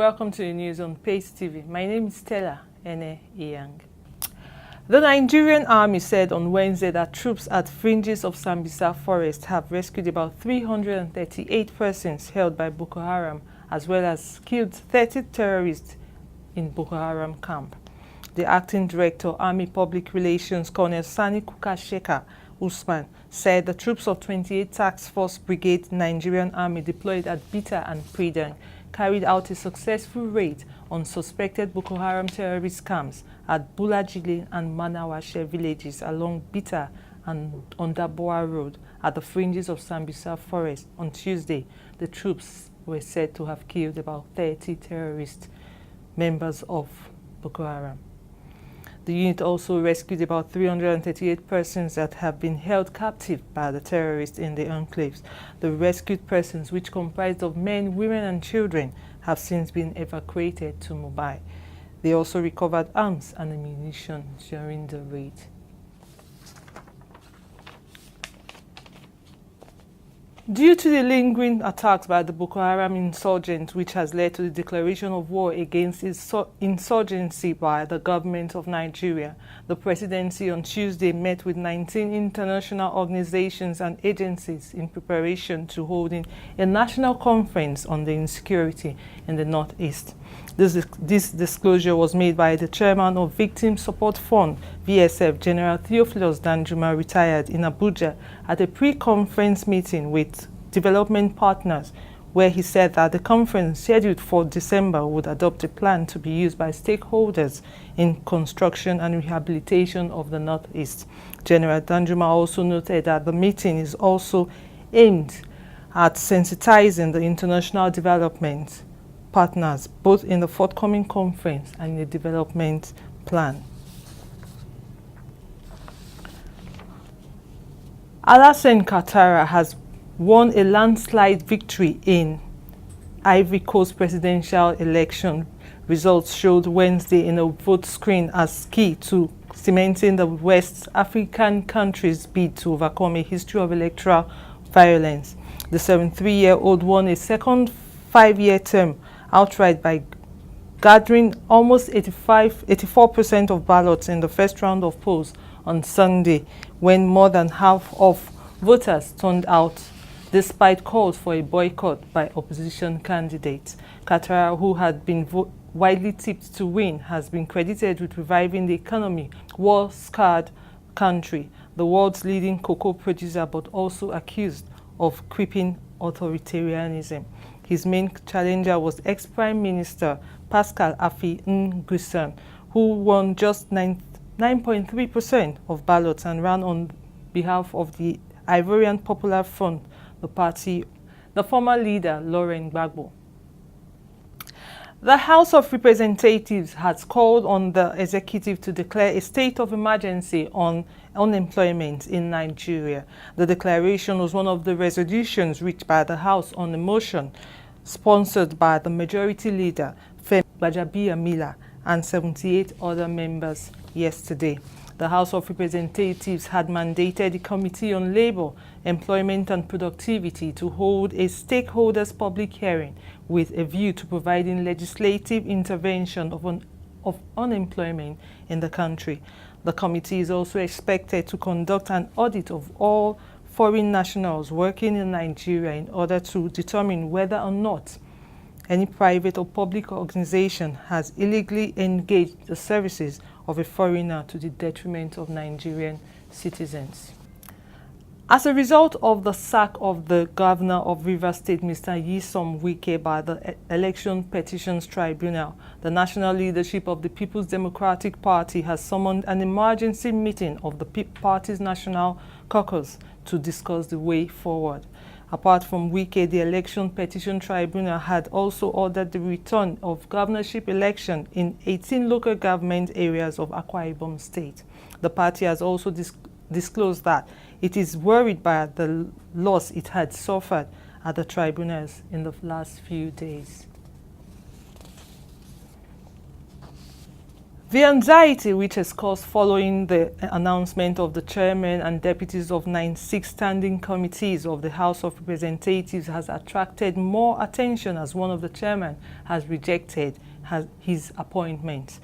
welcome to the news on Pace TV. My name is Stella Ene Iyang. The Nigerian army said on Wednesday that troops at fringes of Sambisa forest have rescued about 338 persons held by Boko Haram, as well as killed 30 terrorists in Boko Haram camp. The acting director, Army Public Relations, Colonel Sani Kukasheka Usman, said the troops of 28 Task Force Brigade Nigerian Army deployed at Bita and Pridang carried out a successful raid on suspected Boko Haram terrorist camps at Bulajili and Manawashe villages along Bita and Ondaboa Road at the fringes of Sambisa Forest. On Tuesday, the troops were said to have killed about 30 terrorist members of Boko Haram. The unit also rescued about 338 persons that have been held captive by the terrorists in the enclaves. The rescued persons, which comprised of men, women and children, have since been evacuated to Mumbai. They also recovered arms and ammunition during the raid. Due to the lingering attacks by the Boko Haram insurgents, which has led to the declaration of war against insurgency by the government of Nigeria, the presidency on Tuesday met with 19 international organizations and agencies in preparation to holding a national conference on the insecurity in the Northeast. This disclosure was made by the chairman of Victim Support Fund, VSF, General Theophilus Danjuma, retired, in Abuja at a pre-conference meeting with development partners, where he said that the conference scheduled for December would adopt a plan to be used by stakeholders in construction and rehabilitation of the Northeast. General Danjuma also noted that the meeting is also aimed at sensitizing the international development partners, both in the forthcoming conference and in the development plan. Alassane Ouattara has won a landslide victory in Ivory Coast presidential election. Results showed Wednesday in a vote screen as key to cementing the West African country's bid to overcome a history of electoral violence. The 73-year-old won a second 5-year term outright by gathering almost 84% of ballots in the first round of polls on Sunday, when more than half of voters turned out, despite calls for a boycott by opposition candidates. Ouattara, who had been widely tipped to win, has been credited with reviving the economy, war-scarred country, the world's leading cocoa producer, but also accused of creeping authoritarianism. His main challenger was ex-Prime Minister Pascal Affi N'Guessan, who won just 9.3% of ballots and ran on behalf of the Ivorian Popular Front, the party, the former leader Laurent Gbagbo. The House of Representatives has called on the executive to declare a state of emergency on unemployment in Nigeria. The declaration was one of the resolutions reached by the House on a motion sponsored by the Majority Leader, Femi Gbajabiamila, and 78 other members yesterday. The House of Representatives had mandated the Committee on Labour, Employment and Productivity to hold a stakeholders' public hearing with a view to providing legislative intervention of unemployment in the country. The committee is also expected to conduct an audit of all foreign nationals working in Nigeria in order to determine whether or not any private or public organization has illegally engaged the services of a foreigner to the detriment of Nigerian citizens. As a result of the sack of the governor of Rivers State, Mr. Nyesom Wike, by the Election Petitions Tribunal, the national leadership of the People's Democratic Party has summoned an emergency meeting of the party's national caucus to discuss the way forward. Apart from Wike, the Election Petition Tribunal had also ordered the return of governorship election in 18 local government areas of Akwa Ibom State. The party has also disclosed that it is worried by the loss it had suffered at the tribunals in the last few days. The anxiety which has caused following the announcement of the chairman and deputies of 96 standing committees of the House of Representatives has attracted more attention as one of the chairmen has rejected his appointment.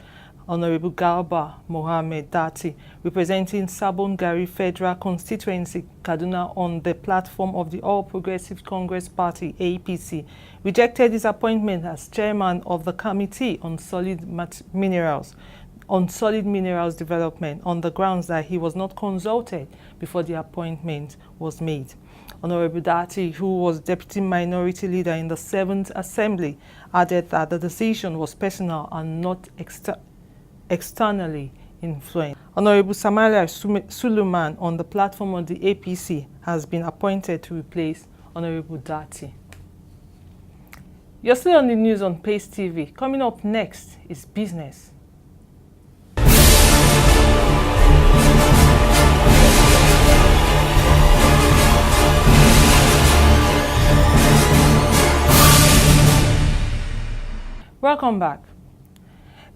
Honorable Garba Mohammed Dati, representing Sabon Gari Federal Constituency, Kaduna, on the platform of the All Progressive Congress Party, APC, rejected his appointment as chairman of the Committee on Solid Minerals Development on the grounds that he was not consulted before the appointment was made. Honorable Dati, who was Deputy Minority Leader in the 7th Assembly, added that the decision was personal and not externally influenced. Honorable Samaria Suleiman, on the platform of the APC, has been appointed to replace Honorable Dati. You're still on the news on Pace TV. Coming up next is business. Welcome back.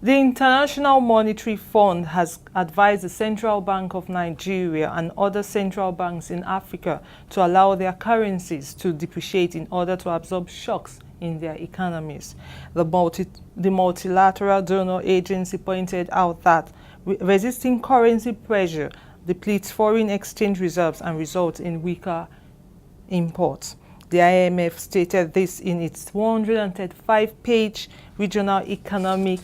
The International Monetary Fund has advised the Central Bank of Nigeria and other central banks in Africa to allow their currencies to depreciate in order to absorb shocks in their economies. The multilateral donor agency pointed out that resisting currency pressure depletes foreign exchange reserves and results in weaker imports. The IMF stated this in its 135-page Regional Economic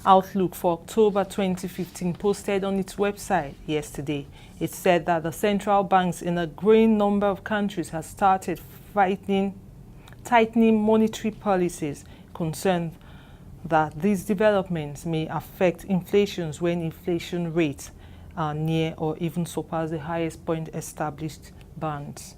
Outlook for October 2015 posted on its website yesterday. It said that the central banks in a growing number of countries have started tightening monetary policies, concerned that these developments may affect inflation when inflation rates are near or even surpass the highest point established bands.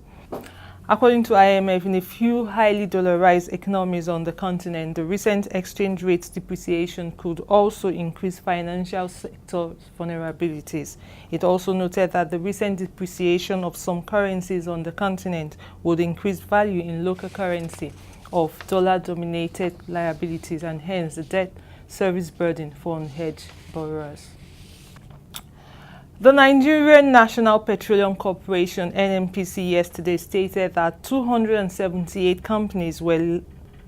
According to IMF, in a few highly dollarized economies on the continent, the recent exchange rate depreciation could also increase financial sector vulnerabilities. It also noted that the recent depreciation of some currencies on the continent would increase value in local currency of dollar-dominated liabilities and hence the debt service burden for unhedged borrowers. The Nigerian National Petroleum Corporation (NNPC) yesterday stated that 278 companies were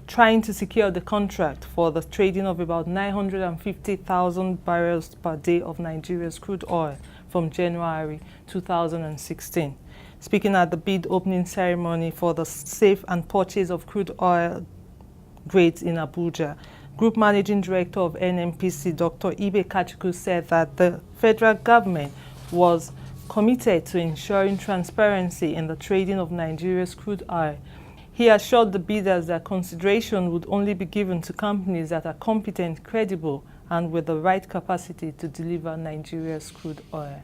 trying to secure the contract for the trading of about 950,000 barrels per day of Nigeria's crude oil from January 2016. Speaking at the bid opening ceremony for the safe and purchase of crude oil grades in Abuja, Group Managing Director of NNPC, Dr. Ibe Kachuku, said that the federal government was committed to ensuring transparency in the trading of Nigeria's crude oil. He assured the bidders that consideration would only be given to companies that are competent, credible, and with the right capacity to deliver Nigeria's crude oil.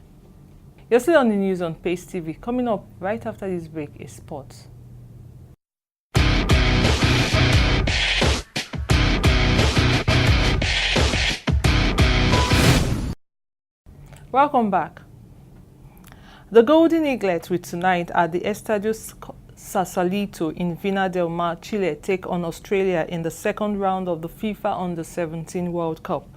You're still on the news on Pace TV. Coming up right after this break is sports. Welcome back. The Golden Eaglets will tonight at the Estadio Sausalito in Vina del Mar, Chile, take on Australia in the second round of the FIFA Under-17 World Cup.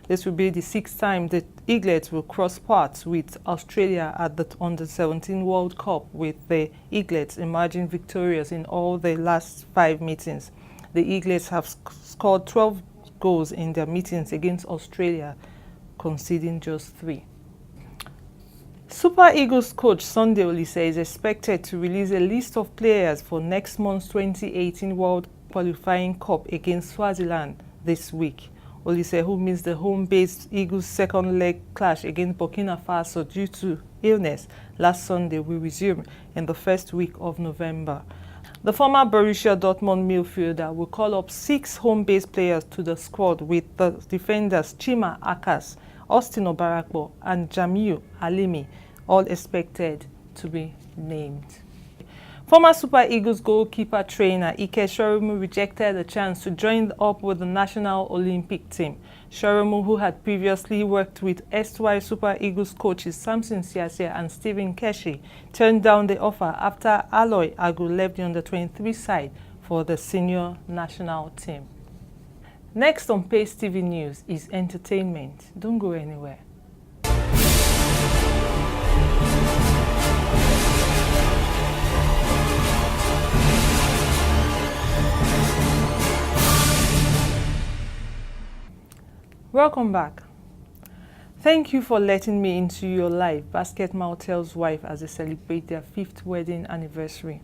This will be the sixth time the Eaglets will cross paths with Australia at the Under-17 World Cup, with the Eaglets emerging victorious in all the last 5 meetings. The Eaglets have scored 12 goals in their meetings against Australia, conceding just 3. Super Eagles coach Sunday Olise is expected to release a list of players for next month's 2018 World Qualifying Cup against Swaziland this week. Olise, who missed the home-based Eagles' second leg clash against Burkina Faso due to illness last Sunday, will resume in the first week of November. The former Borussia Dortmund midfielder will call up 6 home-based players to the squad, with the defenders Chima Akas, Austin Obarakpo, and Jamiu Alimi all expected to be named. Former Super Eagles goalkeeper trainer Ike Shoromu rejected the chance to join up with the national Olympic team. Shoromu, who had previously worked with erstwhile Super Eagles coaches Samson Siasia and Stephen Keshi, turned down the offer after Aloy Agu left the under-23 side for the senior national team. Next on Pace TV News is entertainment. Don't go anywhere. Welcome back. Thank you for letting me into your life, Basketmouth tells wife as they celebrate their 5th wedding anniversary.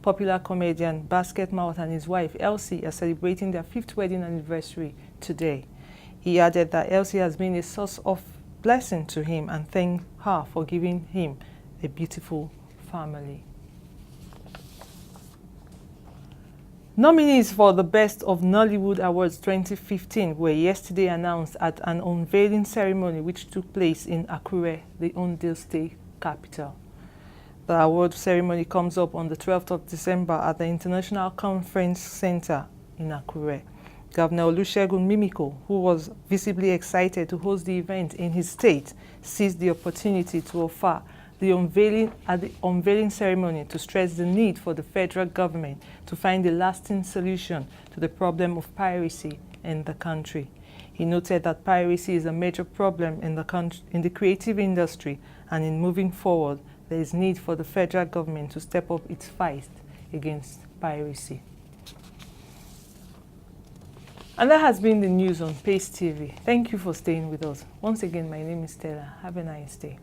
Popular comedian Basketmouth and his wife Elsie are celebrating their 5th wedding anniversary today. He added that Elsie has been a source of blessing to him and thanked her for giving him a beautiful family. Nominees for the Best of Nollywood Awards 2015 were yesterday announced at an unveiling ceremony which took place in Akure, the Ondo State capital. The award ceremony comes up on the 12th of December at the International Conference Center in Akure. Governor Olusegun Mimiko, who was visibly excited to host the event in his state, seized the opportunity to offer the unveiling ceremony to stress the need for the federal government to find a lasting solution to the problem of piracy in the country. He noted that piracy is a major problem in the creative industry, and in moving forward, there is need for the federal government to step up its fight against piracy. And that has been the news on Pace TV. Thank you for staying with us. Once again, my name is Stella. Have a nice day.